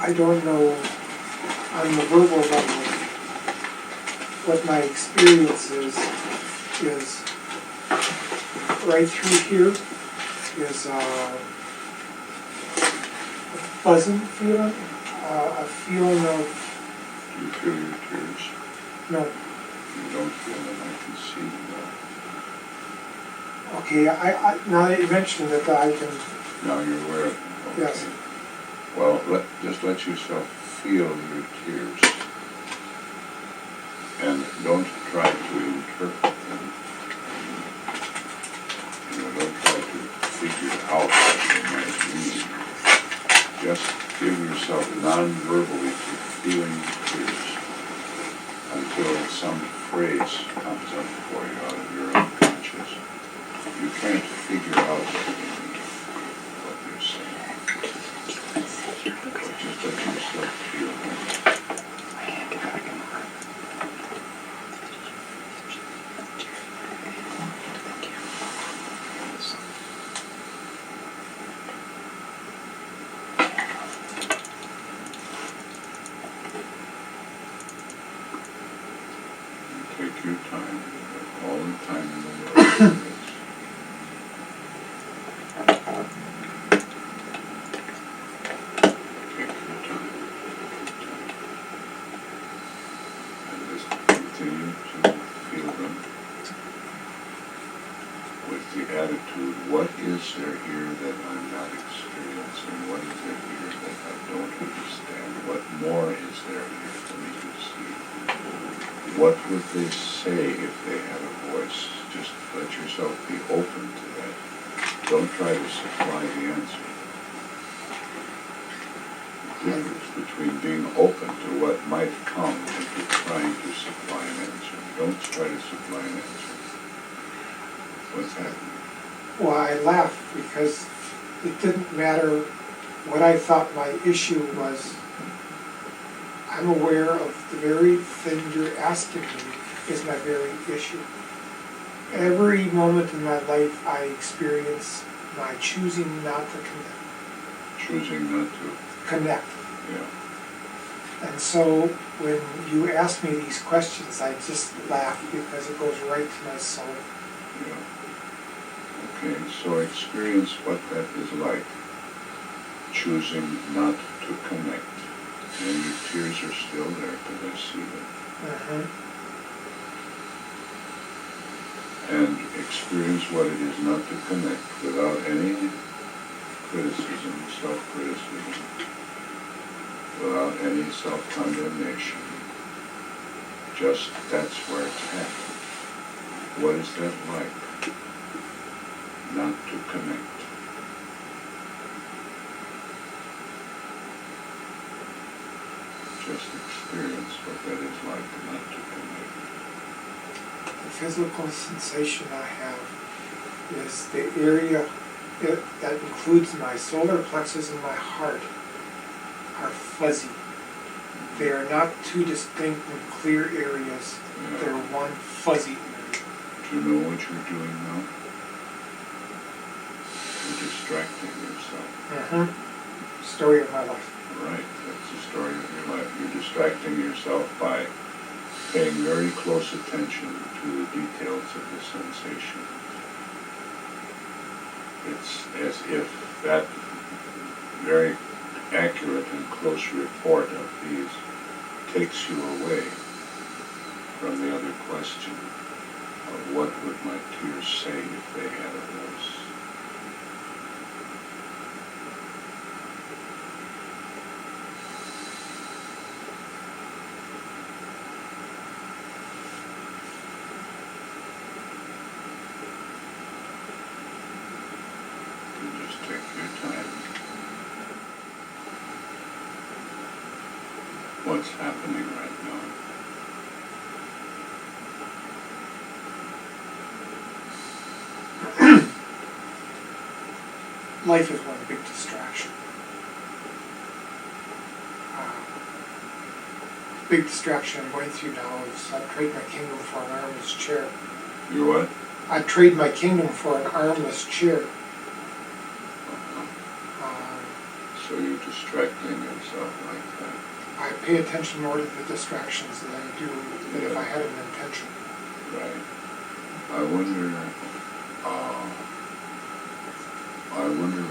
I don't know on the verbal level what my experience is right through here is a pleasant feeling, a feeling of... Do you feel your tears? No. You don't feel them, I can see them. Okay, now that you mentioned it, I can... Now you're aware of them. Okay. Yes. Well, just let yourself feel your tears. And don't try to interpret them. Don't try to figure out what they might mean. Just give yourself non-verbally to feeling tears until some phrase comes up for you out of your unconscious. You can't figure out what they're saying. But just let yourself feel them. Take your time, all the time in the world. Take your time. And just continue to feel them with the attitude, what is there here that I'm not experiencing? What is there here that I don't understand? What more is there here for me to see? What would they say if they had a voice? Just let yourself be open to that. Don't try to supply the answer. The difference between being open to what might come and to trying to supply an answer. Don't try to supply an answer. What's happening? Well, I laughed because it didn't matter what I thought my issue was. I'm aware of the very thing you're asking me is my very issue. Every moment in my life I experience my choosing not to connect. Choosing not to Connect. Yeah. And so when you ask me these questions, I just laugh because it goes right to my soul. Yeah. Okay, so experience what that is like. Choosing not to connect. And your tears are still there because I see them. And experience what it is not to connect without any criticism, self-criticism, without any self-condemnation. Just that's where it's at. What is that like? Not to connect. Just experience what that is like not to connect. The physical sensation I have is the area that includes my solar plexus and my heart are fuzzy. They are not two distinct and clear areas. Yeah. They're one fuzzy area. Do you know what you're doing now? You're distracting yourself. Story of my life. Right, that's the story of your life. You're distracting yourself by paying very close attention to the details of the sensation. It's as if that very accurate and close report of these takes you away from the other question of what would my tears say if they had a voice. What's happening right now? Life is one big distraction. Big distraction I'm going through now is I'd trade my kingdom for an armless chair. You're what? I'd trade my kingdom for an armless chair. So So you're distracting yourself like that. I pay attention more to the distractions than I do than if I had an intention. Right. I wonder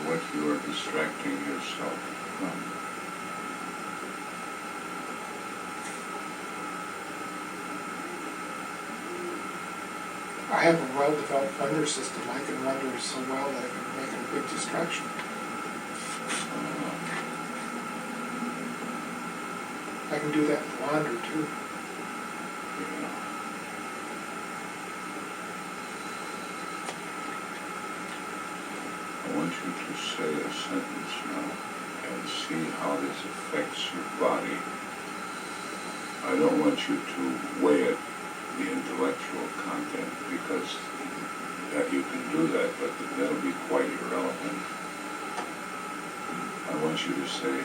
what you are distracting yourself from. I have a well-developed wonder system. I can wonder so well that I can make it a big distraction. I can do that with wander too. Yeah. I want you to say a sentence now and see how this affects your body. I don't want you to weigh it, the intellectual content, because that you can do that, but that'll be quite irrelevant. I want you to say,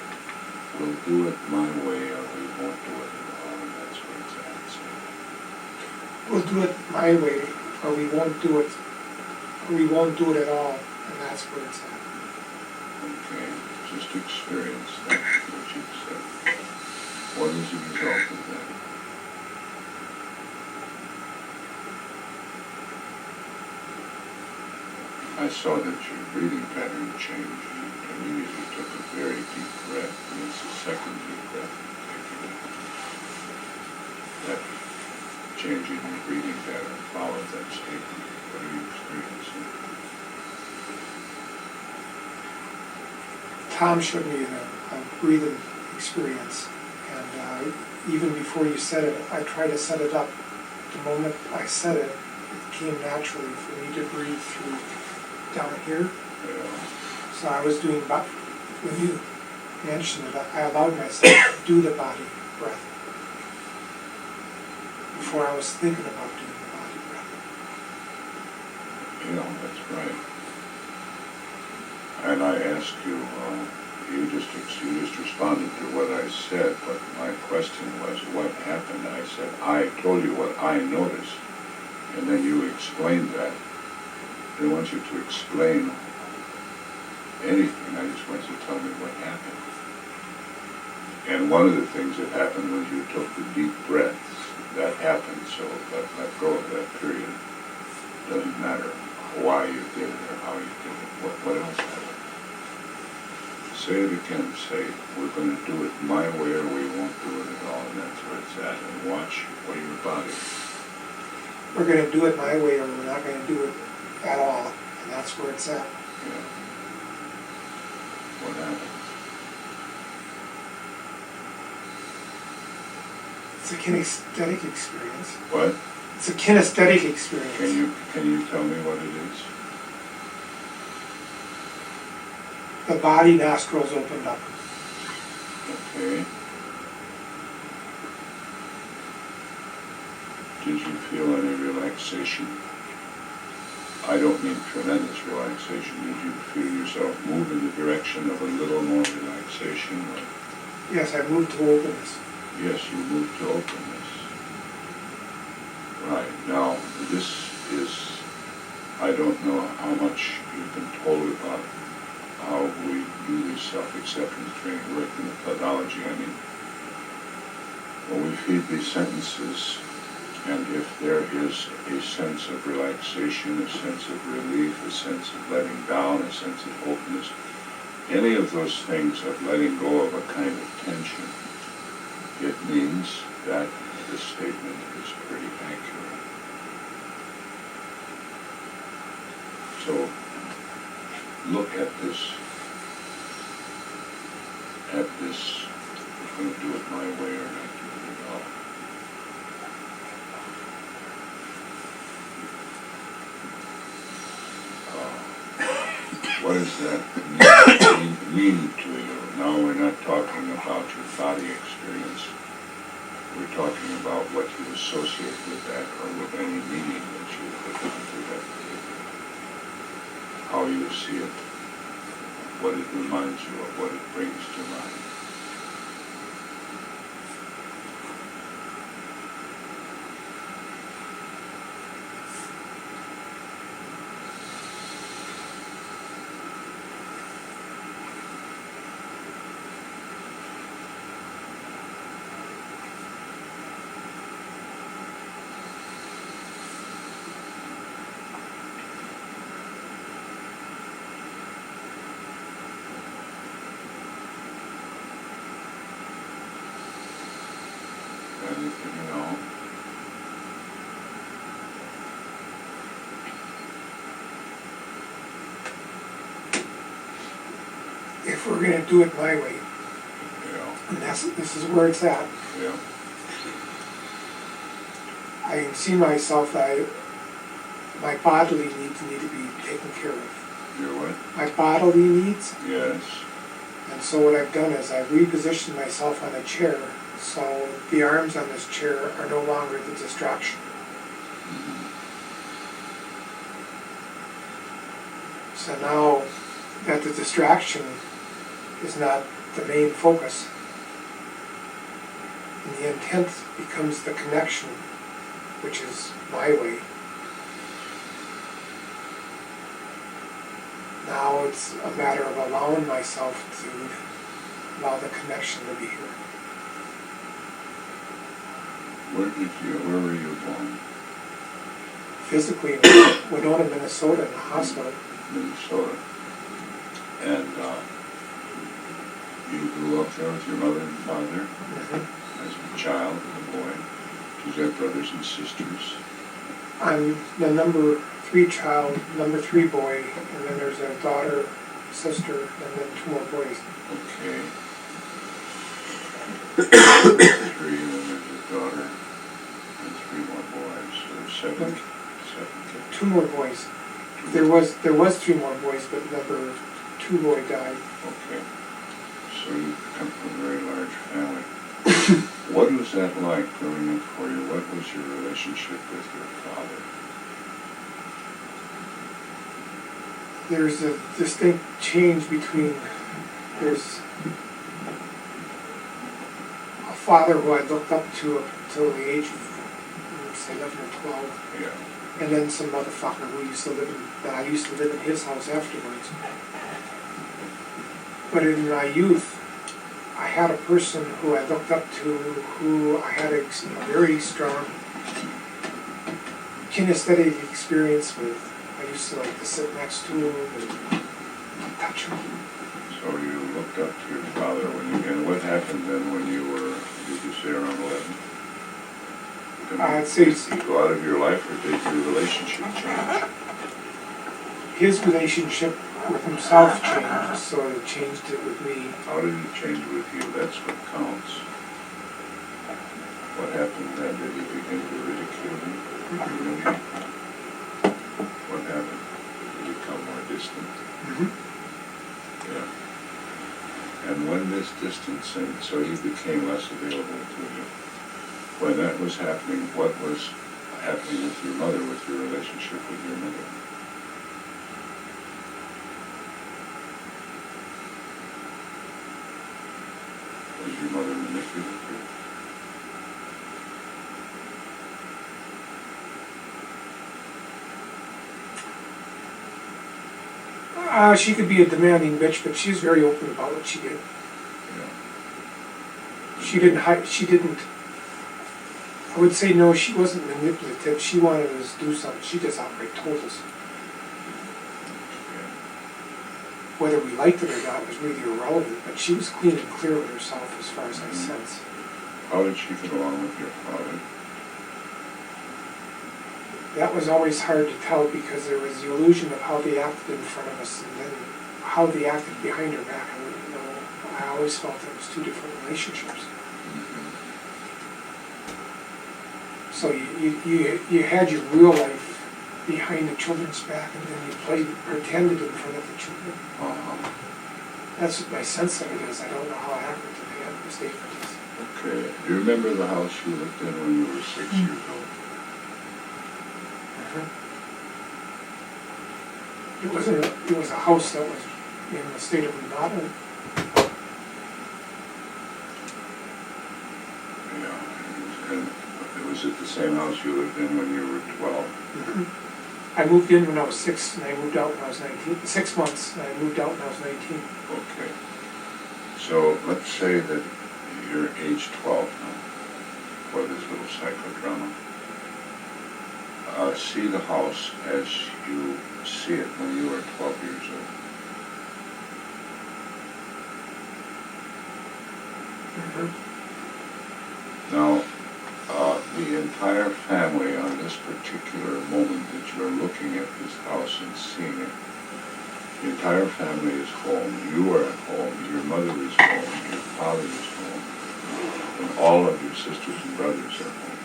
we'll do it my way or we won't do it at all, and that's where it's at. So, We'll do it my way, or we won't do it, or we won't do it at all, and that's where it's at. okay, just experience that, what you've said. What is the result of that? I saw that your breathing pattern changed. You immediately took a very deep breath, and it's the second deep breath you've taken. That change in your breathing pattern followed that statement. What are you experiencing? Tom showed me a breathing experience, and even before you said it, I tried to set it up. The moment I said it, it came naturally for me to breathe through down here. Yeah. So I was doing, when you mentioned it, I allowed myself to do the body breath before I was thinking about doing the body breath. Yeah, that's right. And I asked you, you just responded to what I said, but my question was, what happened? I said, I told you what I noticed, and then you explained that. I didn't want you to explain anything, I just want you to tell me what happened. And one of the things that happened was you took the deep breaths. That happened, so let go of that period. Doesn't matter why you did it or how you did it. What else happened? Say it again. Say, we're going to do it my way or we won't do it at all, and that's where it's at. And watch what your body. We're going to do it my way or we're not going to do it at all, and that's where it's at. Yeah. What happens? It's a kinesthetic experience. What? It's a kinesthetic experience. Can you tell me what it is? The body nostrils opened up. Okay. Did you feel any relaxation? I don't mean tremendous relaxation. Did you feel yourself move in the direction of a little more relaxation? Or? Yes, I moved to openness. Yes, you moved to openness. Right. Now, this is, I don't know how much you've been told about how we do this self-acceptance training work in the methodology. I mean, when we feed these sentences, and if there is a sense of relaxation, a sense of relief, a sense of letting down, a sense of openness, any of those things of letting go of a kind of tension, it means that the statement is pretty accurate. So look at this, we're going to do it my way or not do it at all. What does that mean to you? Now we're not talking about your body experience. We're talking about what you associate with that or with any meaning that you put onto that particular. How you see it, what it reminds you of, what it brings to mind. anything at all? If we're gonna do it my way, Yeah, and this is where it's at, yeah, I can see myself that my bodily needs need to be taken care of. your what? My bodily needs, Yes, and so what I've done is I've repositioned myself on a chair, so the arms on this chair are no longer the distraction. So now that the distraction is not the main focus, and the intent becomes the connection, which is my way. Now it's a matter of allowing myself to allow the connection to be here. where were you born? Physically, in Winona, Minnesota, in the hospital. Minnesota. And you grew up there with your mother and father as a child, as a boy. Did you have brothers and sisters? I'm the number 3 child, number 3 boy, and then there's a daughter, sister, and then 2 more boys. Okay. 3, and then there's a daughter, and 3 more boys. So there's 7 kids. 2 more boys. There was 3 more boys, but number 2 boy died. Okay. So you come from a very large family. What was that like growing up for you? What was your relationship with your father? There's a distinct change between, there's a father who I looked up to up until the age of, say, 11 or 12. Yeah. And then some motherfucker who used to live that I used to live in his house afterwards. But in my youth, I had a person who I looked up to, who I had a very strong kinesthetic experience with. I used to like to sit next to him and touch him. So you looked up to your father and what happened then when you were, did you say around 11? I'd say Did he go out of your life, or did your relationship change? his relationship with himself changed, so it changed it with me. How did it change with you? That's what counts. What happened then? Did he begin to ridicule you? Really? What happened? Did he become more distant? Yeah. And when this distance, and so he became less available to you. When that was happening, what was happening with your mother, with your relationship with your mother? Was your mother manipulative? She could be a demanding bitch, but she's very open about what she did. Yeah. She didn't hide, she didn't, I would say no, she wasn't manipulative. She wanted us to do something. She just outright told us. Yeah. Whether we liked it or not was really irrelevant, but she was clean and clear with herself as far as I sense. How did she get along with your father? That was always hard to tell because there was the illusion of how they acted in front of us and then how they acted behind her back. I wouldn't know. I always felt it was 2 different relationships. So you had your real life behind the children's back, and then you pretended in front of the children. That's what my sense of it is. I don't know how accurate the statement is. Okay. Do you remember the house you lived in when you were 6 years old? It was a house that was in the state of Nevada. Yeah. And was it the same house you lived in when you were 12? I moved in when I was 6, and I moved out when I was 19. 6 months, and I moved out when I was 19. Okay. So let's say that you're age 12 now for this little psychodrama. See the house as you see it when you were 12 years old. Now, entire family on this particular moment that you're looking at this house and seeing it. The entire family is home. You are at home. Your mother is home. Your father is home. And all of your sisters and brothers are home.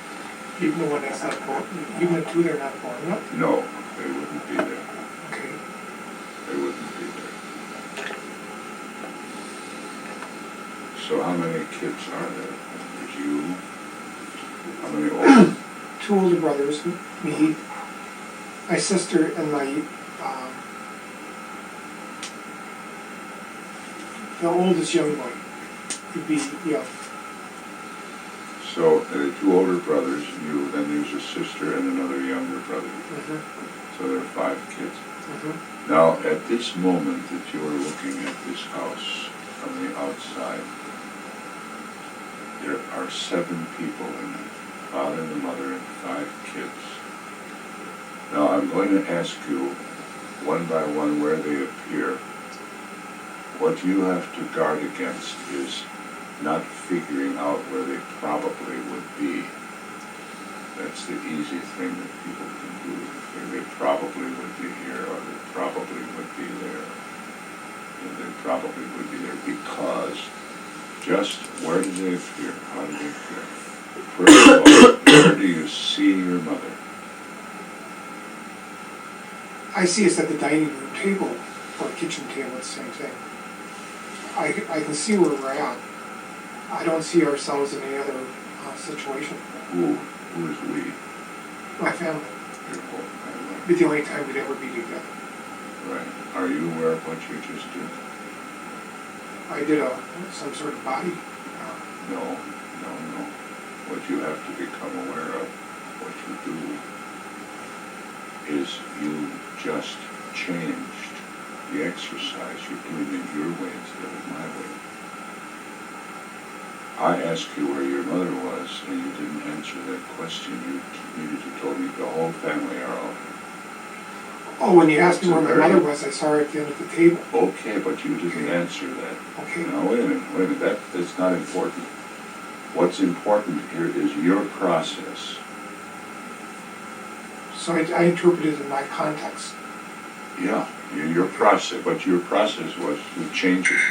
Even the one that's not born, even the two that are not born yet? No, they wouldn't be there. Okay. They wouldn't be there. So how many kids are there? There's you. How many older? Two older brothers, me, my sister, and my, the oldest young boy. Would be, yeah. So two older brothers, you, then there's a sister and another younger brother. Mm-hmm. So there are 5 kids. Mm-hmm. Now, at this moment that you are looking at this house from the outside, there are 7 people in it, father and the mother and 5 kids. Now, I'm going to ask you one by one where they appear. What you have to guard against is not figuring out where they probably would be. That's the easy thing that people can do. They probably would be here, or they probably would be there. And they probably would be there because just where do they appear? How do they appear? First of all, where do you see your mother? I see us at the dining room table, or kitchen table, it's the same thing. I can see where we're at. I don't see ourselves in any other situation. Who is we? My family. Your whole family. It'd be the only time we'd ever be together. Right. Are you aware of what you just did? I did some sort of body. No. What you have to become aware of, what you do, is you just changed the exercise. You're doing it your way instead of my way. I asked you where your mother was, and you didn't answer that question. You immediately told me the whole family are all here. Oh, when you asked me where my mother was, I saw her at the end of the table. Okay, but you didn't answer that. Okay. Now, wait a minute, that's not important. What's important here is your process. So I interpreted it in my context. Yeah, your process, but your process was to change it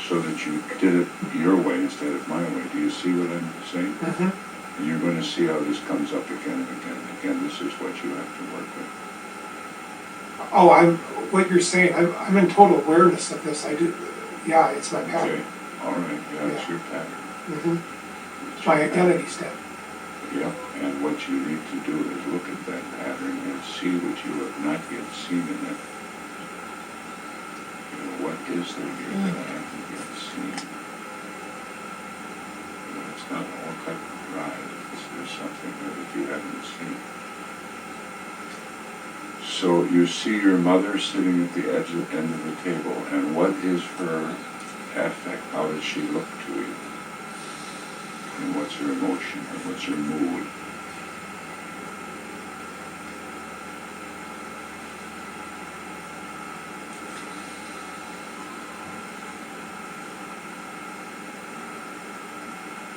so that you did it your way instead of my way. Do you see what I'm saying? Mm-hmm. And you're going to see how this comes up again and again and again. This is what you have to work with. Oh, what you're saying, I'm in total awareness of this. I do, yeah, it's my pattern. Okay, all right, yeah, it's your pattern. Mm-hmm. It's My your identity step. Yeah, and what you need to do is look at that pattern and see what you have not yet seen in it. You know, what is there here that I haven't yet seen? You know, it's not all cut and dried. There's something there that you haven't seen. So you see your mother sitting at the end of the table, and what is her affect? How does she look to you? And what's her emotion, or what's her mood?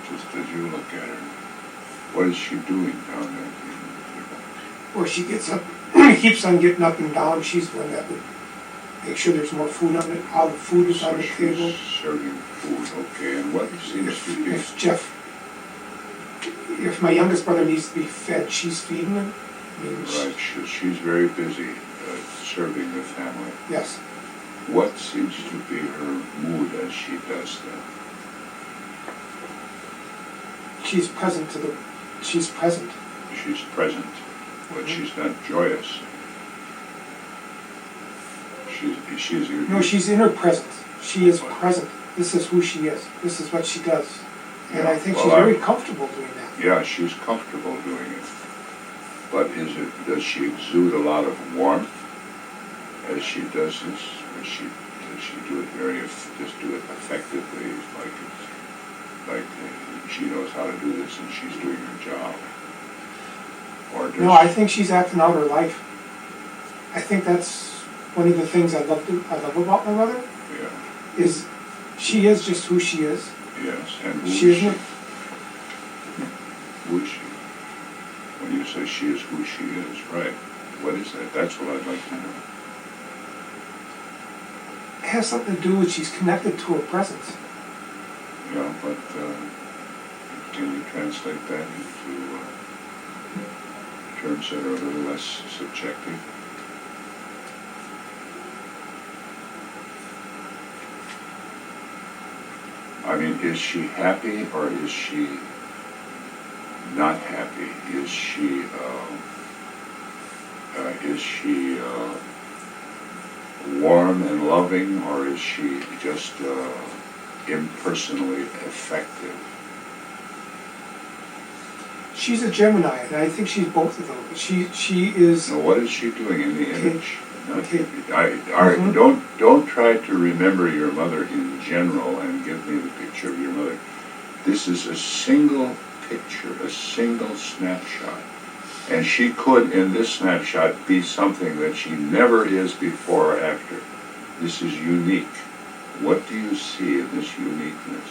Just as you look at her, what is she doing down there at the end of the table? Or she gets up, keeps on getting up and down. She's the one that would make sure there's more food on it, how the food is on the table. Serving food, okay, and what seems to be... If my youngest brother needs to be fed, she's feeding him. I mean, right, she's very busy serving the family. Yes. What seems to be her mood as she does that? She's present to the... She's present. She's present, but she's not joyous. She's No, she's in her presence. She is present. This is who she is. This is what she does. And yeah, I think she's very comfortable doing that. Yeah, she's comfortable doing it. But does she exude a lot of warmth as she does this? Or does she do it just do it effectively, like she knows how to do this and she's doing her job? Or No, I think she's acting out her life. I think that's one of the things I love about my mother. Yeah. Is she is just who she is. Yes, and who she is she? Who is she? say she is who she is, right? What is that? That's what I'd like to know. It has something to do with she's connected to her presence. Yeah, but can you translate that into terms that are a little less subjective? I mean, is she happy or is she not happy? Is she warm and loving, or is she just impersonally effective? She's a Gemini, and I think she's both of those. She is. Now, what is she doing in the image? Okay. Don't try to remember your mother in general and give me the picture of your mother. This is a single picture, a single snapshot. And she could, in this snapshot, be something that she never is before or after. This is unique. What do you see in this uniqueness?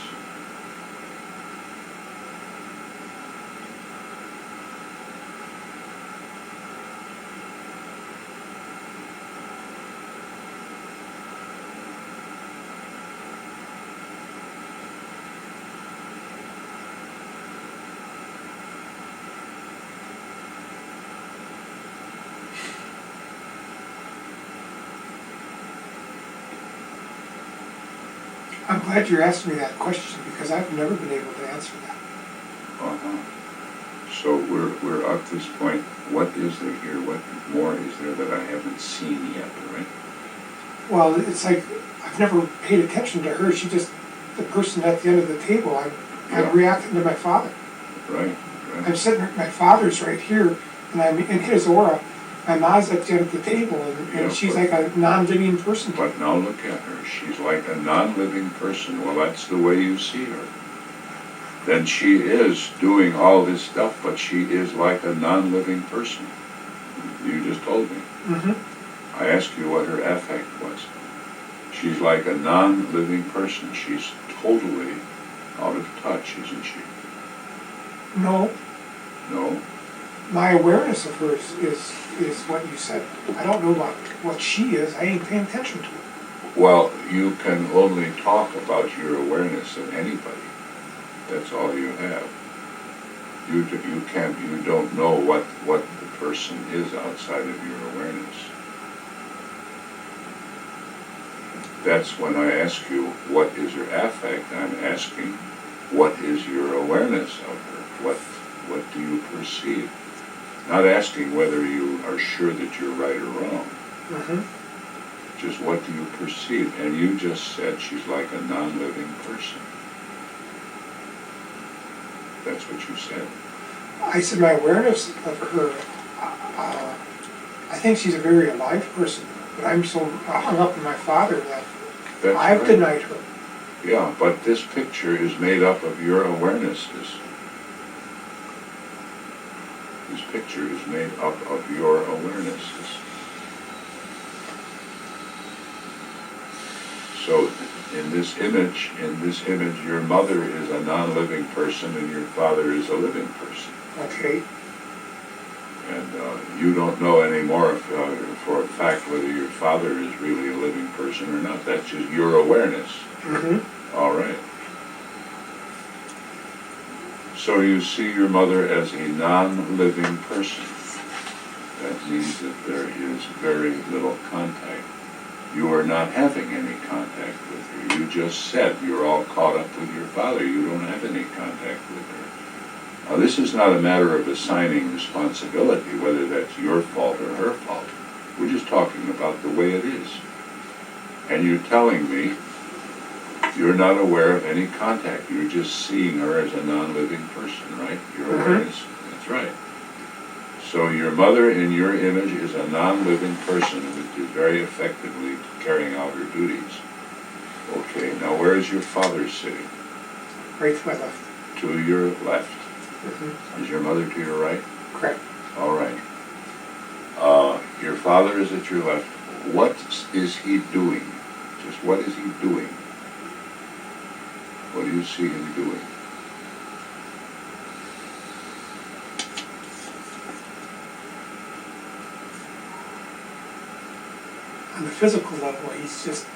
I'm glad you're asking me that question because I've never been able to answer that. Uh-huh. So we're at this point. What is there here? What more is there that I haven't seen yet, right? Well, it's like I've never paid attention to her. She's just the person at the end of the table. I'm reacting to my father. Right. I'm sitting, my father's right here, and I'm in his aura. My mom's at the end of the table, and she's like a non-living person. But now look at her. She's like a non-living person. Well, that's the way you see her. Then she is doing all this stuff, but she is like a non-living person. You just told me. Mm-hmm. I asked you what her affect was. She's like a non-living person. She's totally out of touch, isn't she? No. No? My awareness of her is what you said. I don't know about what she is. I ain't paying attention to it. Well, you can only talk about your awareness of anybody. That's all you have. You don't know what the person is outside of your awareness. That's when I ask you, what is her affect? I'm asking, what is your awareness of her? What do you perceive? Not asking whether you are sure that you're right or wrong. Mm-hmm. Just what do you perceive? And you just said she's like a non-living person. That's what you said. I said my awareness of her, I think she's a very alive person, but I'm so hung up in my father that I've denied her. Yeah, but this picture is made up of your awarenesses. This picture is made up of your awarenesses. So in this image, your mother is a non-living person and your father is a living person. Okay. And you don't know anymore for a fact whether your father is really a living person or not. That's just your awareness. Mm-hmm. All right. So you see your mother as a non-living person. That means that there is very little contact. You are not having any contact with her. You just said you're all caught up with your father. You don't have any contact with her. Now, this is not a matter of assigning responsibility, whether that's your fault or her fault. We're just talking about the way it is. And you're telling me you're not aware of any contact. You're just seeing her as a non-living person, right? Your awareness. That's right. So your mother in your image is a non-living person who is very effectively carrying out her duties. Okay, now where is your father sitting? Right to my left. To your left. Mm-hmm. Is your mother to your right? Correct. All right. Your father is at your left. What is he doing? Just what is he doing? What do you see him doing? on the physical level, he's just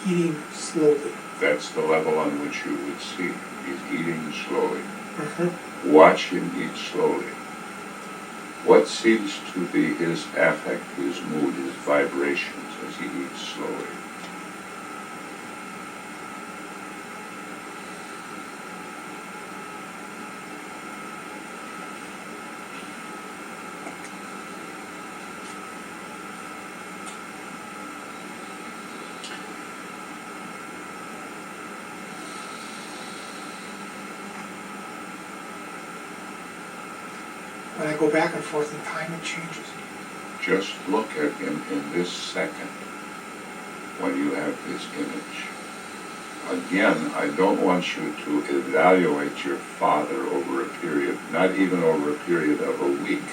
eating slowly. That's the level on which you would see. He's eating slowly. Mm-hmm. Watch him eat slowly. What seems to be his affect, his mood, his vibrations as he eats slowly? When I go back and forth in time, it changes. Just look at him in this second when you have this image. Again, I don't want you to evaluate your father over a period, not even over a period of a week.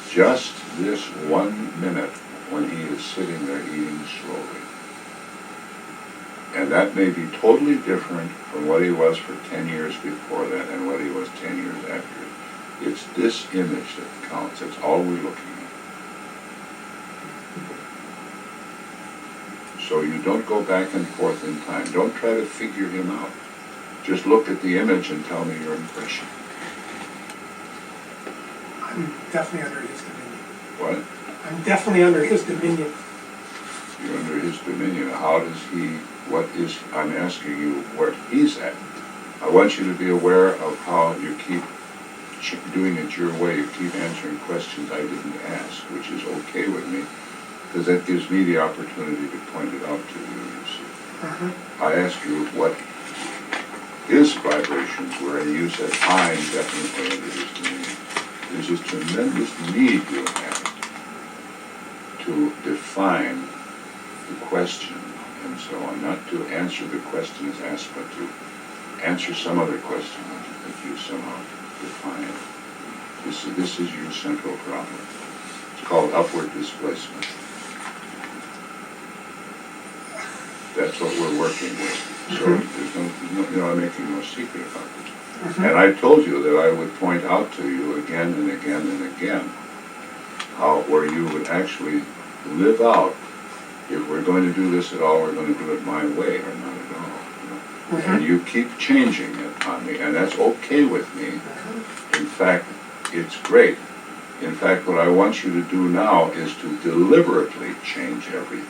Just this 1 minute when he is sitting there eating slowly. And that may be totally different from what he was for 10 years before that and what he was 10 years after. It's this image that counts. That's all we're looking at. So you don't go back and forth in time. Don't try to figure him out. Just look at the image and tell me your impression. I'm definitely under his dominion. What? I'm definitely under his dominion. You're under his dominion. How does he, I'm asking you where he's at. I want you to be aware of how you keep doing it your way. You keep answering questions I didn't ask, which is okay with me, because that gives me the opportunity to point it out to you see. I asked you what his vibrations were, and you said, I'm definitely under his dominion. There's this tremendous need you have to define the question and so on, not to answer the question as asked, but to answer some other question that you somehow define. This is your central problem. It's called upward displacement. That's what we're working with. So there's no, I'm making no secret about it. And I told you that I would point out to you again and again and again how where you would actually live out, if we're going to do this at all, we're going to do it my way or not at all. And you keep changing it on me, and that's okay with me. In fact, it's great. In fact, what I want you to do now is to deliberately change everything.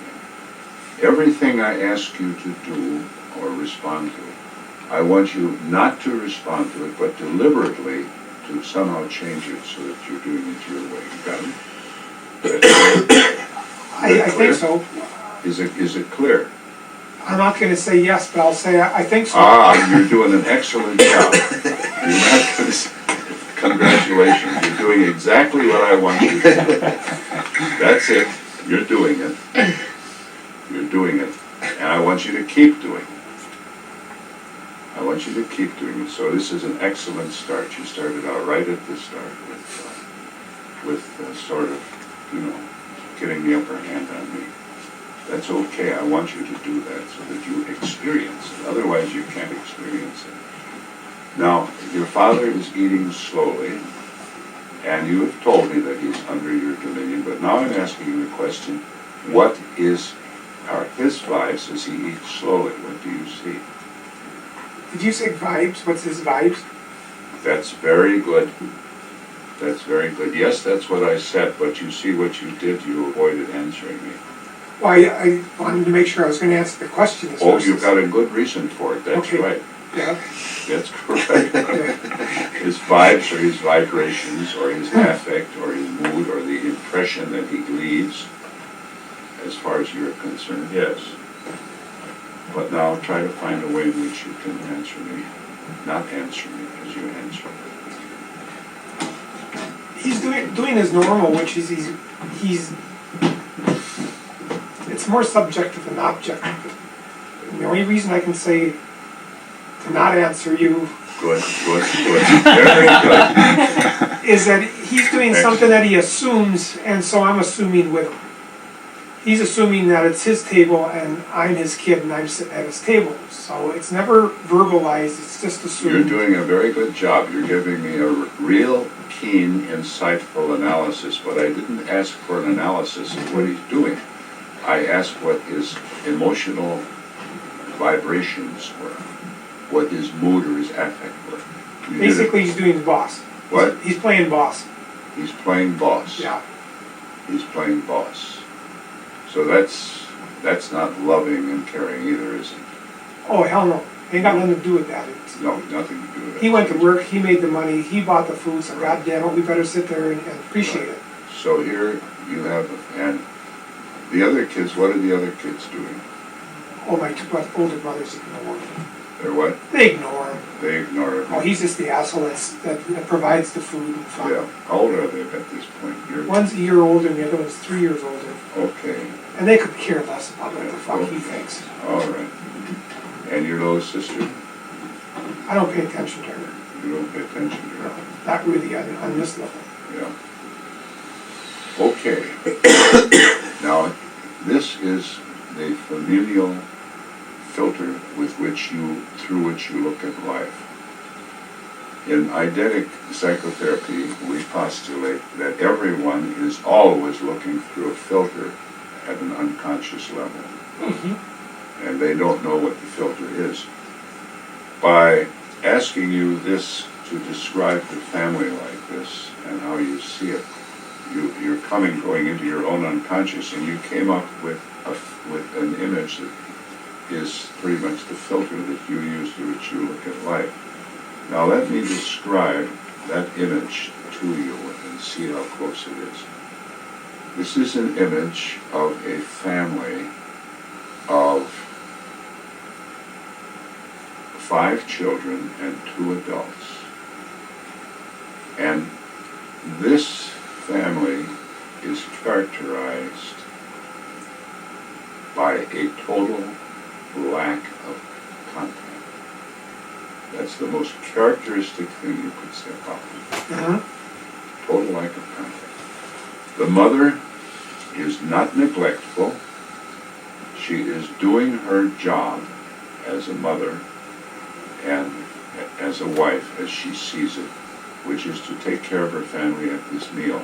Everything I ask you to do or respond to, I want you not to respond to it, but deliberately to somehow change it so that you're doing it your way. You got it? I think so. Is it clear? I'm not going to say yes, but I'll say I think so. You're doing an excellent job. You're not going to, congratulations. You're doing exactly what I want you to do. That's it. You're doing it. You're doing it. And I want you to keep doing it. I want you to keep doing it. So this is an excellent start. You started out right at the start with sort of, getting the upper hand on me. That's okay. I want you to do that so that you experience it. Otherwise, you can't experience it. Now, your father is eating slowly, and you have told me that he's under your dominion, but now I'm asking you the question, what are his vibes as he eats slowly? What do you see? Did you say vibes? What's his vibes? That's very good. That's very good. Yes, that's what I said, but you see what you did, you avoided answering me. Well, I wanted to make sure I was going to answer the question. Oh, you've got a good reason for it. That's okay. Right. Yeah. That's correct. His vibes or his vibrations or his affect or his mood or the impression that he leaves, as far as you're concerned, yes. But now try to find a way in which you can answer me, not answer me as you answer. He's doing his normal, which is he's it's more subjective than objective. The only reason I can say to not answer you Good. Very good. is that he's doing something that he assumes, and so I'm assuming with him. He's assuming that it's his table and I'm his kid and I'm sitting at his table. So it's never verbalized, it's just assumed. You're doing a very good job. You're giving me a real keen, insightful analysis, but I didn't ask for an analysis of what he's doing. I asked what his emotional vibrations were, what his mood or his affect were. You did it. Basically, he's doing the boss. What? He's playing boss. He's playing boss. Yeah. He's playing boss. So that's not loving and caring either, is it? Oh, hell no. Ain't got nothing to do with that. No, nothing to do with it. He went to work, he made the money, he bought the food, so goddamn it, we better sit there and appreciate it. So here you have, and the other kids, what are the other kids doing? Oh, my two older brothers ignore him. They're what? They ignore him. They ignore it. Oh, he's just the asshole that provides the food and fun. Yeah. How old are they at this point? One's a year older and the other one's 3 years older. Okay. And they could care less about what the fuck he thinks. All right. And your little sister? I don't pay attention to her. You don't pay attention to her? No, not really on this level. Yeah. Okay. Now, this is the familial filter through which you look at life. In eidetic psychotherapy, we postulate that everyone is always looking through a filter at an unconscious level. Mm-hmm. And they don't know what the filter is. By asking you this to describe the family like this and how you see it, you're going into your own unconscious, and you came up with an image that is pretty much the filter that you use to which you look at life. Now let me describe that image to you and see how close it is. This is an image of a family of 5 children and 2 adults. And this family is characterized by a total lack of contact. That's the most characteristic thing you could say about them. Mm-hmm. Total lack of contact. The mother is not neglectful. She is doing her job as a mother and as a wife as she sees it, which is to take care of her family at this meal.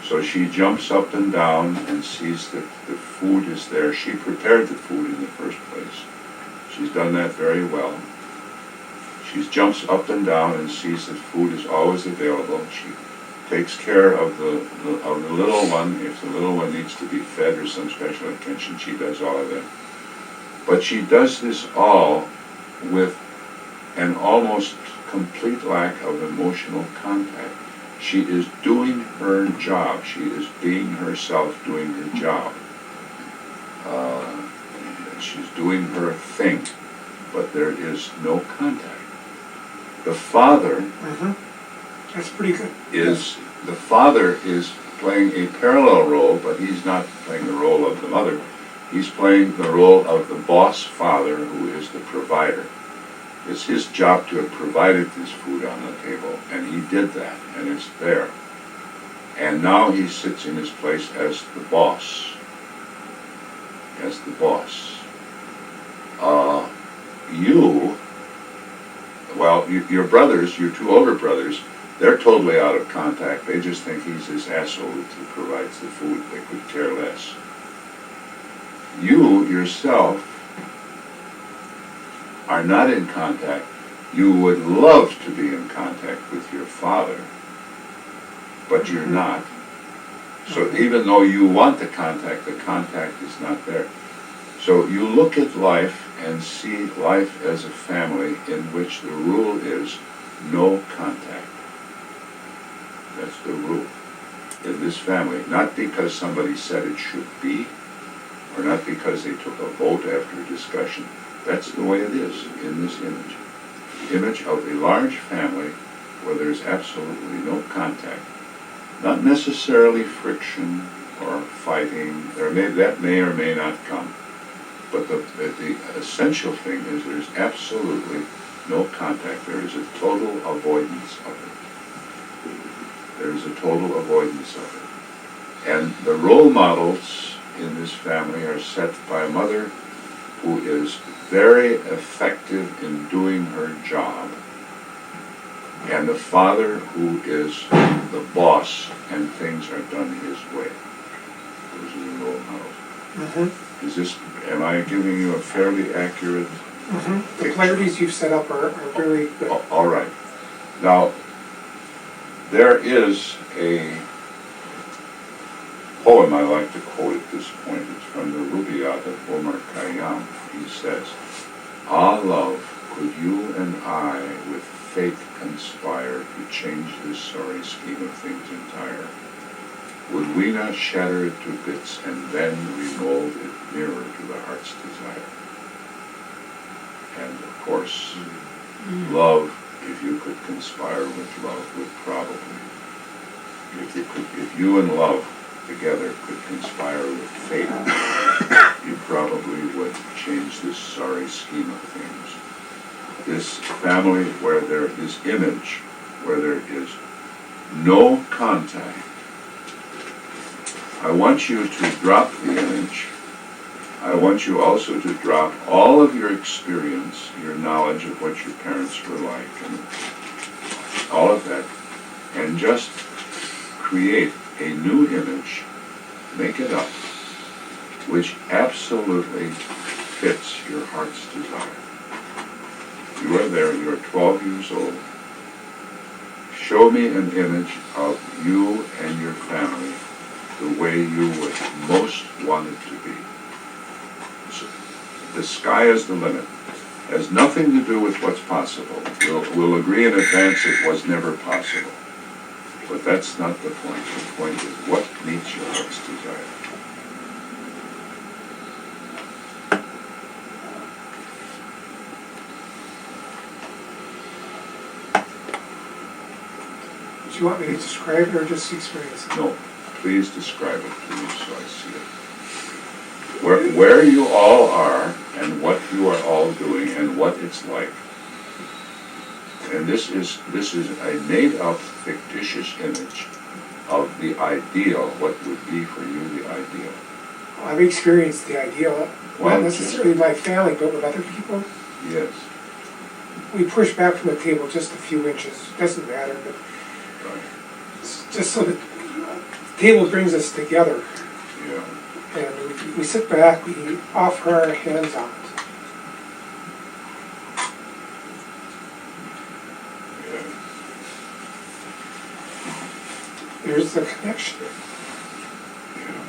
So she jumps up and down and sees that the food is there. She prepared the food in the first place. She's done that very well. She jumps up and down and sees that food is always available. She takes care of the little one. If the little one needs to be fed or some special attention, she does all of that. But she does this all with an almost complete lack of emotional contact. She is doing her job. She is being herself, doing her job. She's doing her thing, but there is no contact. The father That's pretty good. The father is playing a parallel role, but he's not playing the role of the mother. He's playing the role of the boss father, who is the provider. It's his job to have provided this food on the table, and he did that, and it's there. And now he sits in his place as the boss. As the boss. Your brothers, your 2 older brothers, they're totally out of contact. They just think he's this asshole who provides the food. They could care less. You, yourself, are not in contact. You would love to be in contact with your father, but you're not. So even though you want the contact is not there. So you look at life and see life as a family in which the rule is no contact. That's the rule in this family, not because somebody said it should be, or not because they took a vote after a discussion. That's the way it is in this image. Image of a large family where there's absolutely no contact. Not necessarily friction or fighting, that may or may not come. But the essential thing is there's absolutely no contact. There is a total avoidance of it. There is a total avoidance of it. And the role models in this family are set by a mother who is very effective in doing her job, and the father who is the boss and things are done his way. Those are the role models. Is this, am I giving you a fairly accurate? The polarities you've set up are very good. All right. Now, there is a poem I like to quote at this point. It's from the Rubaiyat of Omar Khayyam. He says, "Ah, love, could you and I with faith conspire to change this sorry scheme of things entire? Would we not shatter it to bits and then remold it nearer to the heart's desire?" And of course, love, if you could conspire with love, would probably, if you and love together could conspire with fate, you probably would change this sorry scheme of things. This family where there is image, where there is no contact, I want you to drop the image. I want you also to drop all of your experience, your knowledge of what your parents were like, and all of that, and just create a new image, make it up, which absolutely fits your heart's desire. You are there, you're 12 years old. Show me an image of you and your family the way you would most want it to be. So, the sky is the limit. It has nothing to do with what's possible. We'll agree in advance it was never possible. But that's not the point. The point is what meets your heart's desire. Do you want me to describe it or just experience it? No, please describe it to me so I see it. Where you all are and what you are all doing and what it's like. And this is a made-up, fictitious image of the ideal, what would be for you the ideal. Well, I've experienced the ideal, Well, not necessarily my family, but with other people. Yes, We push back from the table just a few inches. Doesn't matter, but right, it's just so that the table brings us together. yeah. And we sit back, we offer our hands on it. Yeah. There's the connection. Yeah.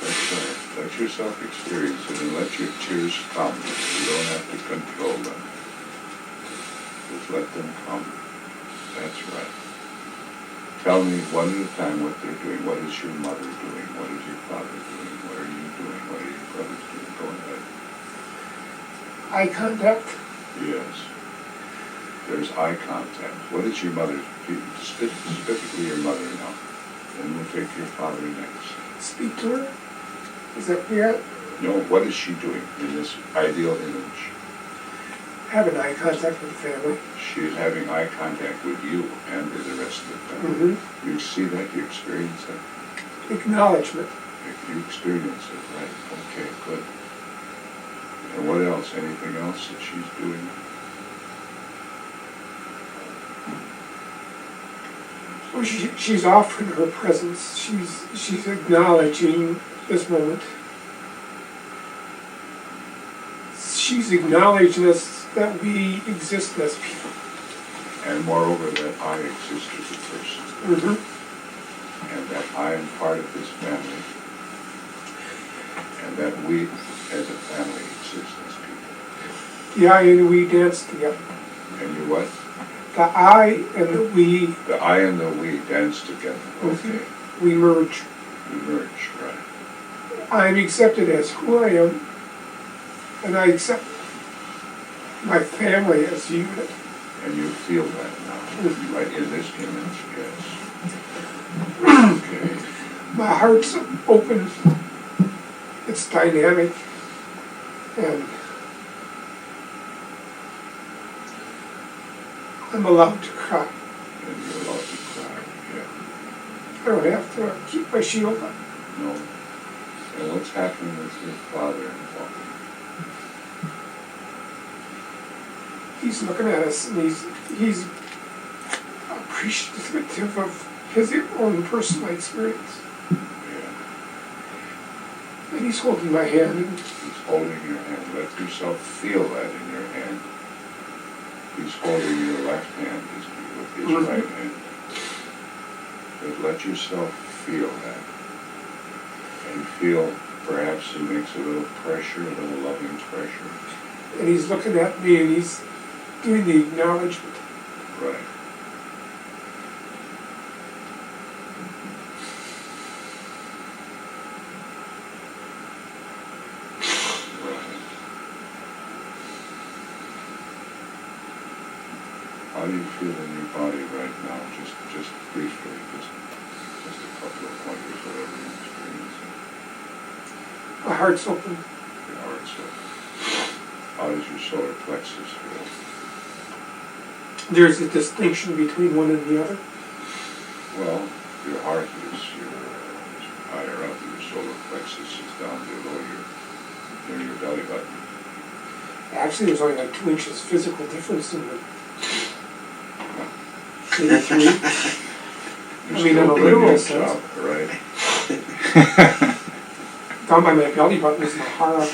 That's right. Let yourself experience it and let your tears come. You don't have to control them. Just let them come. That's right. Tell me one at a time what they're doing. What is your mother doing? What is your father doing? What are you doing? What are your brothers doing? Go ahead. Eye contact. Yes. There's eye contact. What is your mother, specifically your mother now? Then we'll take your father next. Speak to her. Is that where No, what is she doing in this ideal image? having eye contact with the family? She is having eye contact with you and with the rest of the family. You see that? You experience that? Acknowledgement. You experience it, right? Okay, good. And what else? Anything else that she's doing? Well, she's offering her presence. She's acknowledging this moment. She's acknowledging us that we exist as people. And moreover, that I exist as a person. And that I am part of this family. And that we as a family exist as people. The I and we dance together. And you what? The I and the we. The I and the we dance together. Okay. We merge. We merge, right. I'm accepted as who I am, and I accept my family as a unit. And you feel that now, right in this image, yes. Okay. My heart's open. It's dynamic, and I'm allowed to cry. And you're allowed to cry, yeah. I don't have to keep my shield up. No. And what's happening with your father-in-law? He's looking at us, and he's appreciative of his own personal experience. Yeah. And he's holding my hand. He's holding your hand. Let yourself feel that in your hand. He's holding your left hand with his right hand. But let yourself feel that. And feel perhaps he makes a little pressure, a little loving pressure. And he's looking at me and he's doing the acknowledgement. Right. How do you feel in your body right now? Just briefly, just a couple of pointers, whatever you're experiencing. My heart's open. Your heart's open. How does your solar plexus feel? There's a distinction between one and the other. Well, your heart is higher up. Your solar plexus is down below near your belly button. Actually, there's only like 2 inches physical difference in them. Maybe 3. You're I mean, still in a doing literal your sense. job, right? Down by my belly button is my heart.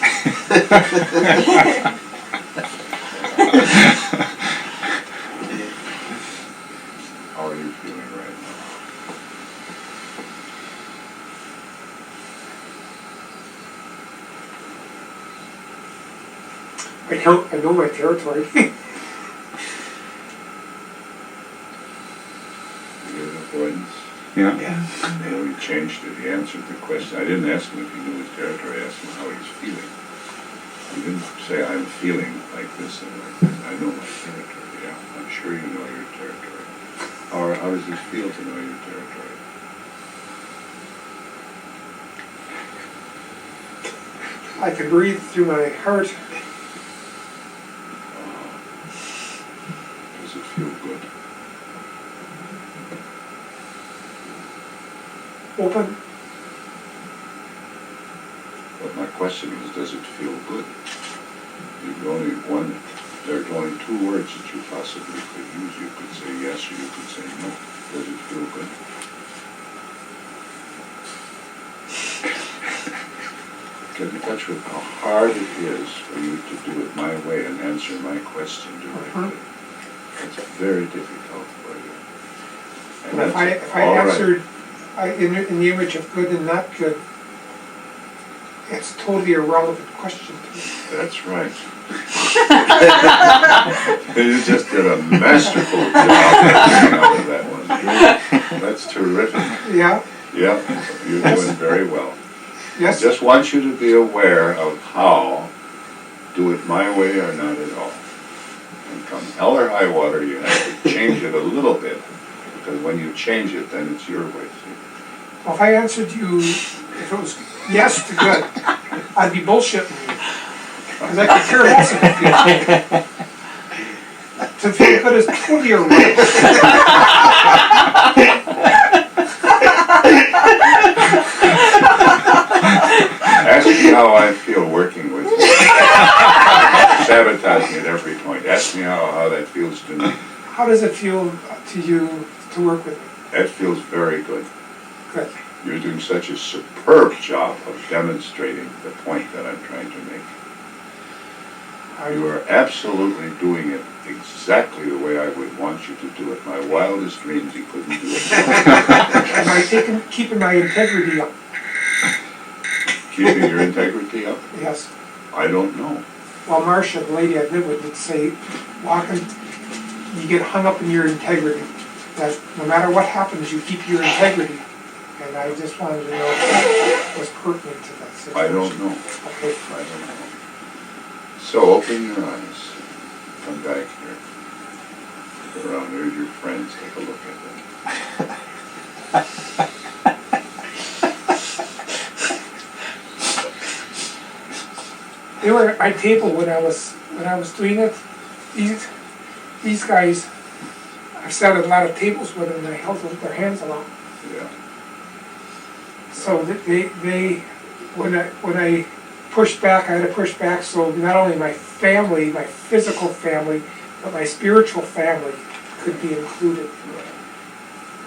How are you feeling right now? I know my territory. Avoidance. Yeah. You know, he changed it. He answered the question. I didn't ask him if he knew his territory. I asked him how he's feeling. He didn't say, I'm feeling like this and like that. I know my territory. Yeah, I'm sure you know your territory. How does it feel to know your territory? I can breathe through my heart. Does it feel good? Open. But my question is, does it feel good? There's only 2 words that you possibly could use. You could say yes or you could say no. Does it feel good? Get in touch with how hard it is for you to do it my way and answer my question directly. It's very difficult for you. And If I all right. answered in the image of good and not good, it's totally irrelevant question to me. That's right. You just did a masterful job out of that one. That's terrific. Yeah? Yeah, you're doing very well. I Yes? just want you to be aware of how, do it my way or not at all. And come hell or high water, you have to change it a little bit, because when you change it, then it's your way. See? Well, if I answered you, if it was yes to good, I'd be bullshitting you. Because I could care less if it feels good. To feel good is totally irrelevant. Ask me how I feel working with you. Sabotaging at every point. Ask me how that feels to me. How does it feel to you to work with me? That feels very good. Good. You're doing such a superb job of demonstrating the point that I'm trying to make. You are absolutely doing it exactly the way I would want you to do it. My wildest dreams, you couldn't do it. Am I keeping my integrity up? Keeping your integrity up? Yes. I don't know. Well, Marcia, the lady I live with, did say, walking, you get hung up in your integrity. That no matter what happens, you keep your integrity. And I just wanted to know if that was pertinent to that situation. I don't know. Okay. I don't know. So open your eyes. Come back here. Look around. There's your friends. Take a look at them. They were at my table when I was doing it. These guys, I've sat at a lot of tables with them and I held their hands a lot. Yeah. So they when I pushed back, I had to push back so not only my family, my physical family, but my spiritual family could be included.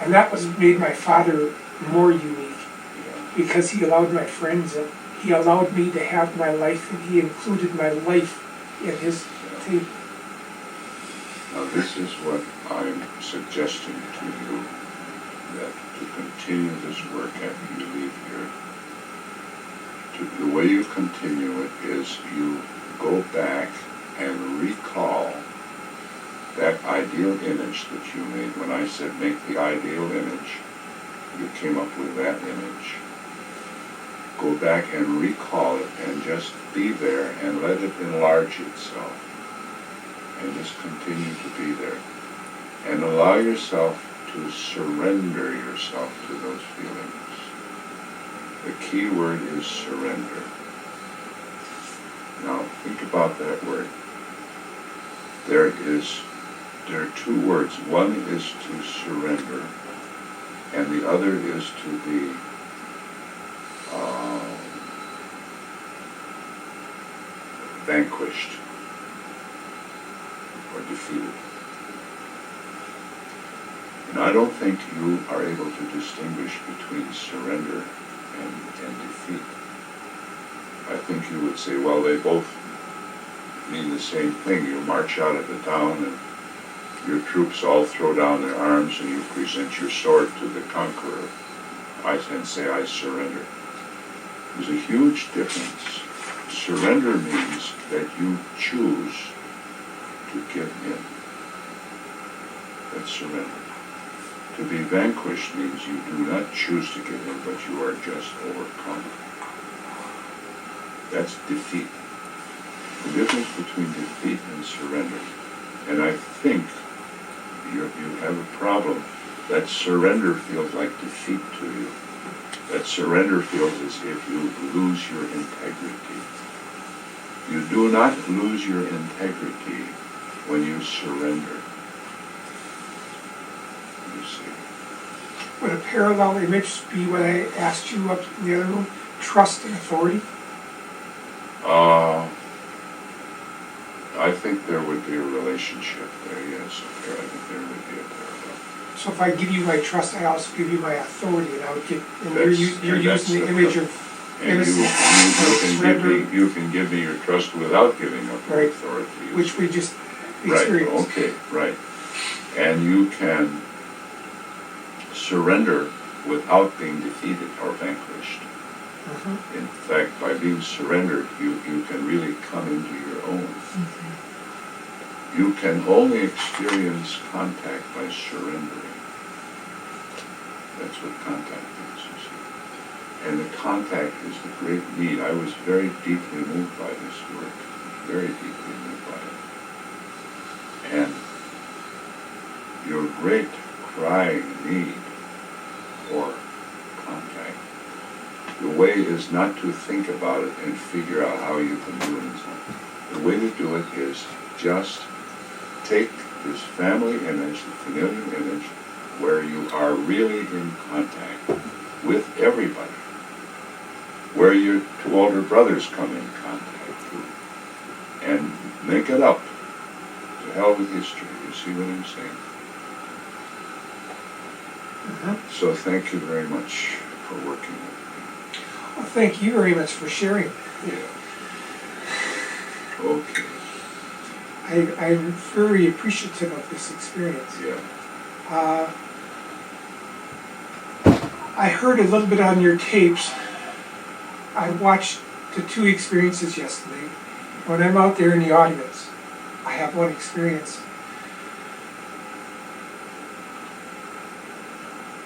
And that made my father more unique Yeah. because he allowed my friends in. he allowed me to have my life, and he included my life in his table. Now this is what I'm suggesting to you, that to continue this work after you leave here, the way you continue it is you go back and recall that ideal image that you made. When I said make the ideal image, you came up with that image. Go back and recall it and just be there and let it enlarge itself. And just continue to be there. And allow yourself to surrender yourself to those feelings. The key word is surrender. Now think about that word. There are two words. One is to surrender, and the other is to be vanquished or defeated. And I don't think you are able to distinguish between surrender and defeat. I think you would say, well, they both mean the same thing. You march out of the town and your troops all throw down their arms and you present your sword to the conqueror. And say, I surrender. There's a huge difference. Surrender means that you choose to give in. That's surrender. To be vanquished means you do not choose to give in, but you are just overcome. That's defeat. The difference between defeat and surrender. And I think you have a problem. That surrender feels like defeat to you. That surrender feels as if you lose your integrity. You do not lose your integrity when you surrender. You see. Would a parallel image be what I asked you up in the other room? Trust and authority? I think there would be a relationship there, yes. I think there would be a parallel. So if I give you my trust, I also give you my authority, and I would give, and you're that's using the the- image of And innocence, you can give me your trust without giving up your Right. authority. which we just Right, experienced. okay, right. And you can surrender without being defeated or vanquished. Mhm. In fact, by being surrendered, you can really come into your own. You can only experience contact by surrendering. That's what contact is, you see. And the contact is the great need. I was very deeply moved by this work, very deeply moved by it. And your great crying need for contact, the way is not to think about it and figure out how you can do it. The way to do it is just take this family image, the familiar image, where you are really in contact with everybody, where your two older brothers come in contact too, and make it up. To hell with history, you see what I'm saying? So thank you very much for working with me. Well, thank you very much for sharing. Yeah. Okay. I'm very appreciative of this experience. Yeah. I heard a little bit on your tapes. I watched the two experiences yesterday. When I'm out there in the audience, I have one experience.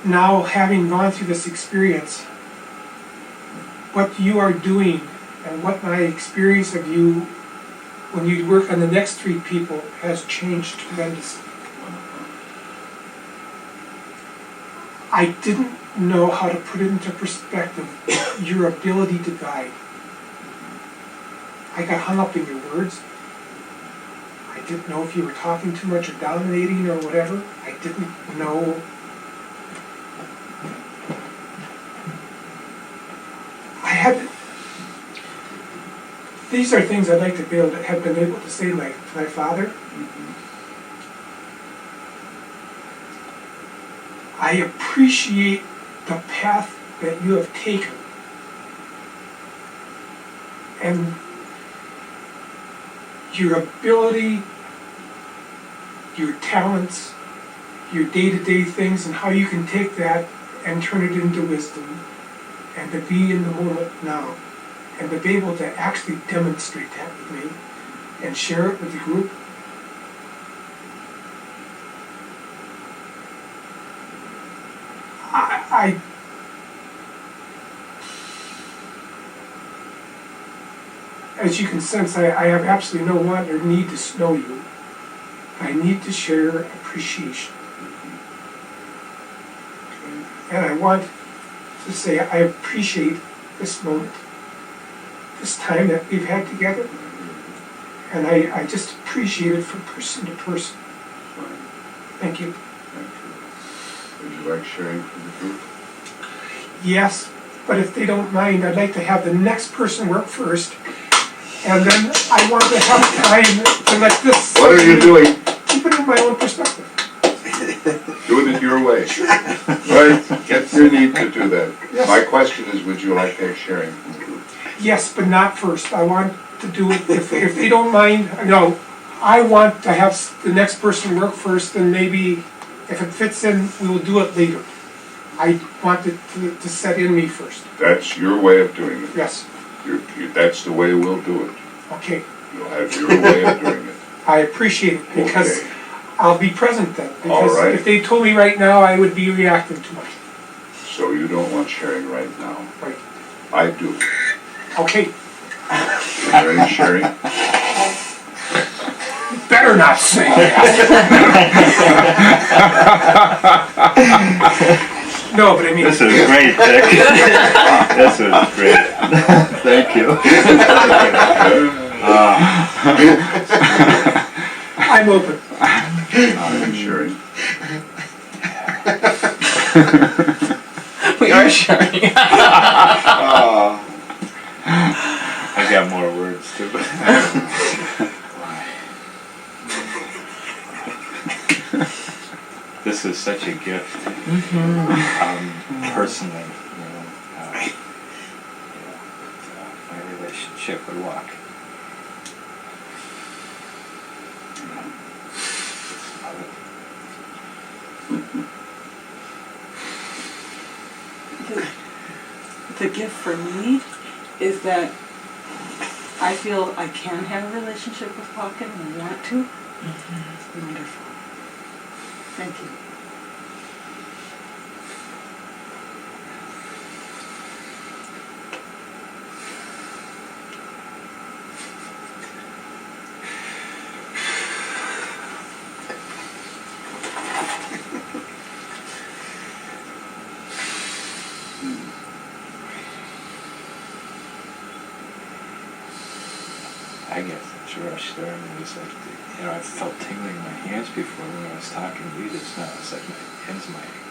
Now, having gone through this experience, what you are doing and what my experience of you when you work on the next three people has changed tremendously. I didn't know how to put it into perspective, your ability to guide. I got hung up in your words. I didn't know if you were talking too much or dominating or whatever. I didn't know. These are things I'd like to be able to have been able to say to my father. I appreciate the path that you have taken and your ability, your talents, your day-to-day things, and how you can take that and turn it into wisdom, and to be in the moment now, and to be able to actually demonstrate that with me and share it with the group. I as you can sense, I have absolutely no want or need to know you. I need to share appreciation. And I want to say I appreciate this moment, this time that we've had together. And I just appreciate it from person to person. Thank you. Thank you. Would you like sharing from the group? Yes, but if they don't mind, I'd like to have the next person work first. And then I want to have time to let this... What are you doing? Keep it in my own perspective. Do it your way. Right? Get your need to do that. Yes. My question is, would you like to have sharing from the group? Yes, but not first. I want to do it, if they don't mind, no, I want to have the next person work first, and maybe if it fits in, we will do it later. I want it to set in me first. That's your way of doing it. Yes. That's the way we'll do it. Okay. You'll have your way of doing it. I appreciate it, because Okay. I'll be present then. All Because right. if they told me right now, I would be reacting too much. So you don't want sharing right now? Right. I do. Okay. Is there any sharing? Better not say that. No, but I mean... This is great, Dick. This is great. Thank you. I'm open. I'm sharing. We are sharing. I got more words too. This is such a gift, personally, my relationship with walk. The gift for me is that I feel I can have a relationship with walking and I want to. It's wonderful. Thank you. I get such a rush there, and it was like, I felt tingling in my hands before when I was talking to you just now. It's like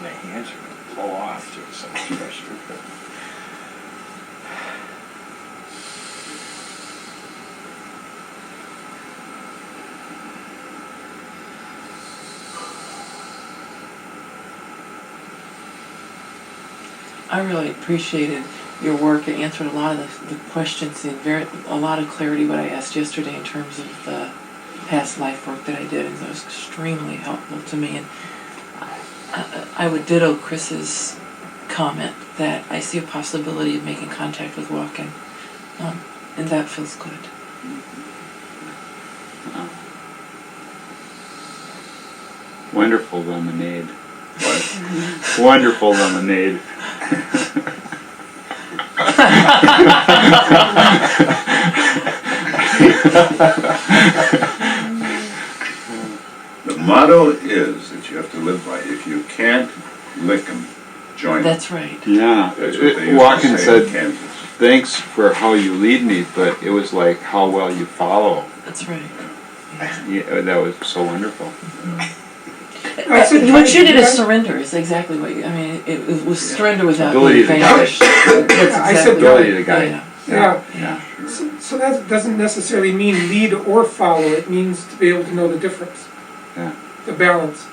my hands are going to blow off. There's so much pressure. I really appreciated your work. It answered a lot of the questions in a lot of clarity what I asked yesterday in terms of the past life work that I did, and that was extremely helpful to me. And I would ditto Chris's comment that I see a possibility of making contact with Walken, and that feels good. Wonderful lemonade. What? Wonderful lemonade. The motto is that you have to live by. If you can't lick 'em, join 'em. That's right. Yeah. That's what they used Walken to say said, in Kansas. thanks for how you lead me, but it was like how well you follow. That's right. Yeah, that was so wonderful. What you did is surrender. Is exactly what you. I mean, it was surrender without Ability being to vanquished. That's I said exactly ability right. to guide. Yeah. Yeah. So that doesn't necessarily mean lead or follow. It means to be able to know the difference. Yeah. The balance.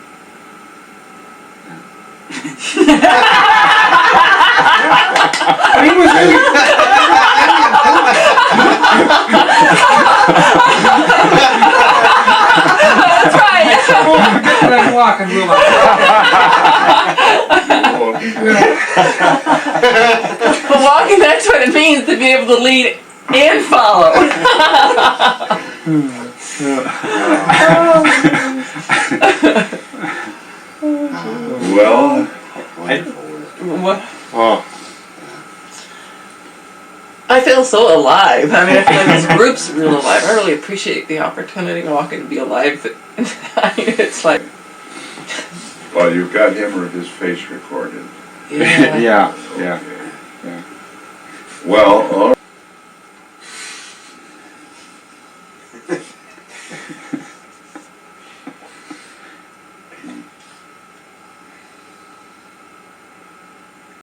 I mean, it was really, walk and move on. But walking, that's what it means to be able to lead and follow. Well, What? Oh, I feel so alive. I mean, I feel like this group's real alive. I really appreciate the opportunity to walk and be alive. I mean, it's like, well, you've got him or his face recorded. yeah. yeah, yeah. Okay. Yeah. Well, all